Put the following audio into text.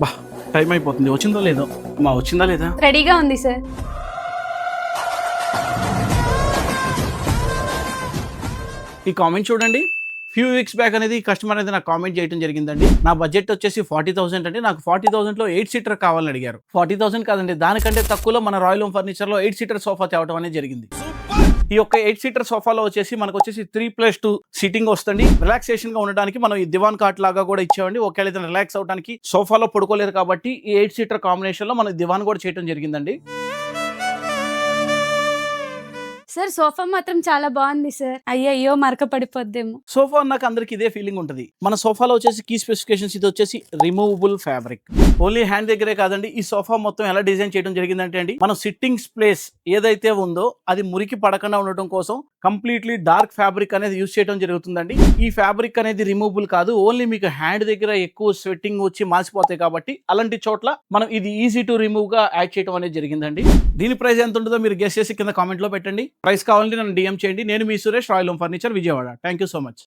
బా టైం అయిపోతుంది. వచ్చిందో లేదో మా వచ్చిందా లేదా? రెడీగా ఉంది సార్. ఈ కామెంట్ చూడండి. ఫ్యూ వీక్స్ బ్యాక్ అనేది కస్టమర్ అనేది నాకు కామెంట్ చేయడం జరిగిందండి. నా బడ్జెట్ వచ్చేసి 40,000 అండి. నాకు 40,000లో 8 సీటర్ కావాలని అడిగారు. 40,000 కాదండి, దానికంటే తక్కువలో మన రాయల్ హోమ్ ఫర్నిచర్లో 8 సీటర్ సోఫా తేవడం అనేది జరిగింది. ఈ యొక్క 8 సీటర్ సోఫాలో వచ్చేసి మనకు వచ్చేసి 3+2 సీటింగ్ వస్తుంది. రిలాక్సేషన్ గా ఉండడానికి మనం ఈ దివాన్ కాట్ లాగా కూడా ఇచ్చామండి. ఒకవేళ ఏదైనా రిలాక్స్ అవడానికి సోఫాలో పడుకోలేరు కాబట్టి ఈ 8 సీటర్ కాంబినేషన్ లో మనం దివాన్ కూడా చేయడం జరిగిందండి. సార్ సోఫా మాత్రం చాలా బాగుంది సార్. అయ్యో మరక పడిపోద్దేమో. సోఫా అన్నాక అందరికి ఇదే ఫీలింగ్ ఉంటుంది. మన సోఫాలో వచ్చేసి కీ స్పెసిఫికేషన్స్ ఇది వచ్చేసి రిమూవబుల్ ఫ్యాబ్రిక్. ఓన్లీ హ్యాండ్ దగ్గరే కాదండి, ఈ సోఫా మొత్తం ఎలా డిజైన్ చేయడం జరిగిందంటే అండి, మనం సిట్టింగ్స్ ప్లేస్ ఏదైతే ఉందో అది మురికి పడకుండా ఉండటం కోసం కంప్లీట్లీ డార్క్ ఫ్యాబ్రిక్ అనేది యూజ్ చేయడం జరుగుతుందండి. ఈ ఫ్యాబ్రిక్ అనేది రిమూవబుల్ కాదు, ఓన్లీ మీకు హ్యాండ్ దగ్గర ఎక్కువ స్వెట్టింగ్ వచ్చి మాసిపోతాయి కాబట్టి అలాంటి చోట్ల మనం ఇది ఈజీ టు రిమూవ్ గా యాడ్ చేయడం అనేది జరిగిందండి. దీని ప్రైస్ ఎంత ఉంటుందో మీరు గెస్ చేసి కింద కామెంట్ లో పెట్టండి. ప్రైస్ కావాలంటే నన్ను DM చేయండి. నేను మీ Suresh, Royal Home Furniture, Vijayawada. Thank you so much.